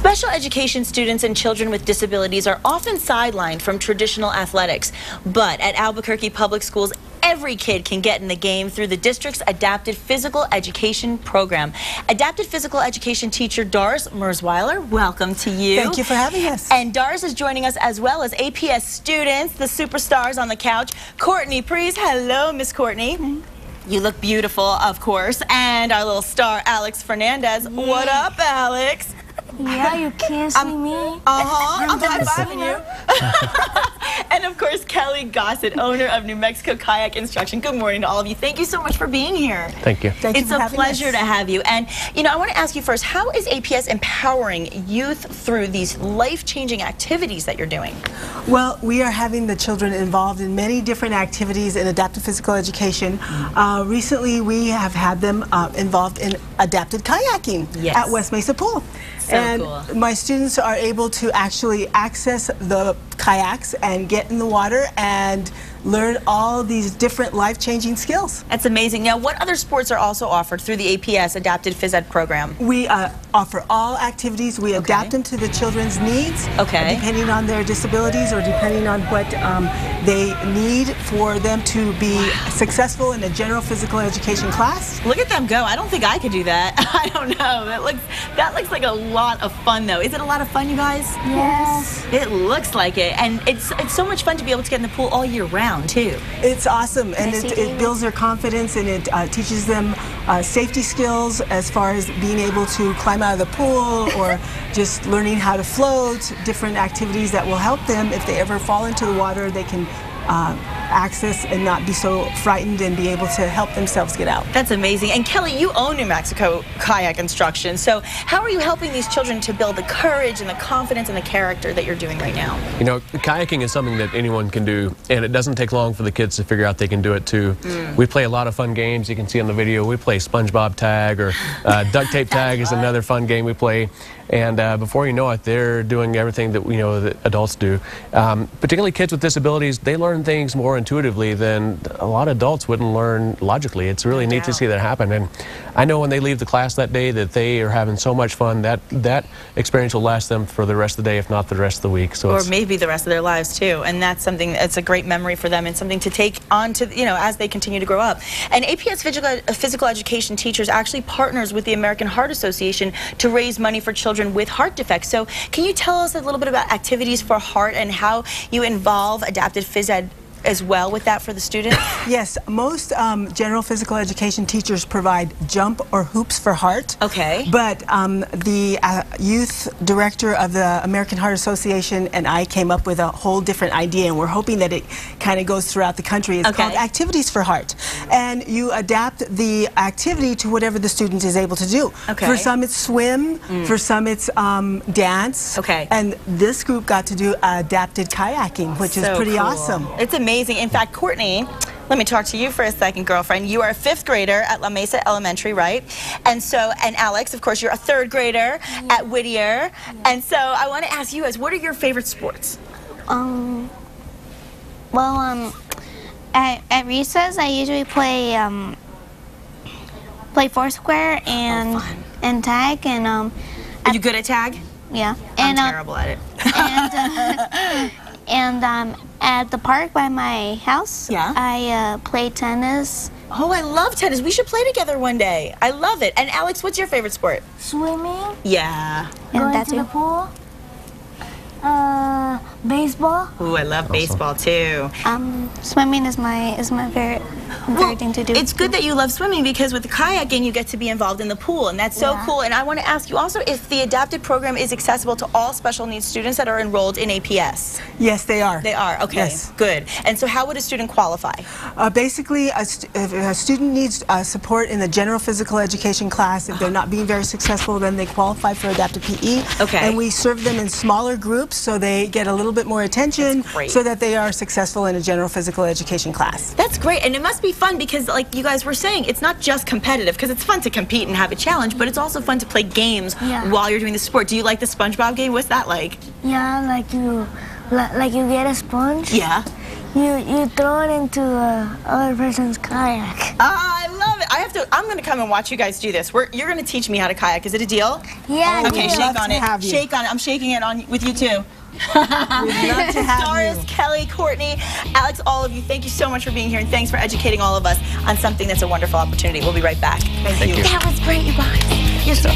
Special education students and children with disabilities are often sidelined from traditional athletics, but at Albuquerque Public Schools, every kid can get in the game through the district's Adapted Physical Education program. Adapted Physical Education teacher Doris Merzweiler, welcome to you. Thank you for having us. And Doris is joining us as well as APS students, the superstars on the couch. Courtney, Preece. Hello, Miss Courtney. You look beautiful, of course. And our little star, Alex Fernandez. Yeah. What up, Alex? Yeah, you can't see me. I'm high-fiving you. And of course, Kelly Gossett, owner of New Mexico Kayak Instruction. Good morning to all of you. Thank you so much for being here. Thank you. It's a pleasure to have you. And, you know, I want to ask you first, how is APS empowering youth through these life-changing activities that you're doing? Well, we are having the children involved in many different activities in adapted physical education. Recently, we have had them involved in adapted kayaking at West Mesa Pool. And cool. My students are able to actually access the kayaks and get in the water and learn all these different life-changing skills. That's amazing. Now, what other sports are also offered through the APS Adapted Phys Ed program? We offer all activities. We adapt them to the children's needs, depending on their disabilities or depending on what they need for them to be successful in a general physical education class. Look at them go. I don't think I could do that. I don't know. That looks like a lot of fun, though. Is it a lot of fun, you guys? Yes. It looks like it. And it's so much fun to be able to get in the pool all year round, too. It's awesome, and it builds their confidence, and it teaches them safety skills as far as being able to climb out of the pool or just learning how to float, different activities that will help them if they ever fall into the water. They can access and not be so frightened and be able to help themselves get out. That's amazing. And Kelly, you own New Mexico Kayak Instruction. So how are you helping these children to build the courage and the confidence and the character that you're doing right now? You know, kayaking is something that anyone can do, and it doesn't take long for the kids to figure out they can do it too. We play a lot of fun games. You can see on the video, we play SpongeBob tag, or duct tape tag is another fun game we play. And before you know it, they're doing everything that we know that adults do. Particularly kids with disabilities, they learn things more intuitively than a lot of adults wouldn't learn logically. It's really neat to see that happen. And I know when they leave the class that day that they are having so much fun that experience will last them for the rest of the day, if not the rest of the week. So or maybe the rest of their lives too. And that's something that's a great memory for them and something to take on to, you know, as they continue to grow up. And APS physical education teachers actually partners with the American Heart Association to raise money for children with heart defects. So can you tell us a little bit about activities for heart and how you involve adapted phys ed as well with that for the students? Yes, most general physical education teachers provide jump or hoops for heart. Okay. But the youth director of the American Heart Association and I came up with a whole different idea, and we're hoping that it kind of goes throughout the country. It's called Activities for Heart. And you adapt the activity to whatever the student is able to do. For some it's swim, for some it's dance. And this group got to do adapted kayaking, which is pretty awesome. It's amazing. In fact, Courtney, let me talk to you for a second, girlfriend. You are a 5th grader at La Mesa Elementary, right? And so, and Alex, of course, you're a 3rd grader at Whittier. And so I want to ask you guys, what are your favorite sports? At recess, I usually play Foursquare and tag, and are you good at tag? Yeah. I'm terrible at it. And at the park by my house, I play tennis. Oh, I love tennis. We should play together one day. I love it. And Alex, what's your favorite sport? Swimming. Yeah. Going to the pool. Baseball. Ooh, I love baseball too. Swimming is my favorite thing to do. It's good that you love swimming, because with the kayaking you get to be involved in the pool, and that's so cool. And I want to ask you also if the adapted program is accessible to all special needs students that are enrolled in APS. Yes, they are. They are. Okay, good. And so how would a student qualify? Basically, if a student needs support in the general physical education class, if they're not being very successful, then they qualify for adapted PE. And we serve them in smaller groups so they get a little bit more attention so that they are successful in a general physical education class. That's great. And it must be fun because, like you guys were saying, it's not just competitive, because it's fun to compete and have a challenge, but it's also fun to play games while you're doing the sport. Do you like the SpongeBob game? What's that like? Yeah, like you get a sponge. Yeah. You throw it into other person's kayak. I love it. I I'm going to come and watch you guys do this. You're going to teach me how to kayak. Is it a deal? Yeah. Okay, shake on it. Shake on it. I'm shaking it with you too. We'd love to have Doris, Kelly, Courtney, Alex, all of you, thank you so much for being here, and thanks for educating all of us on something that's a wonderful opportunity. We'll be right back. Thank you. That was great, you guys. You're so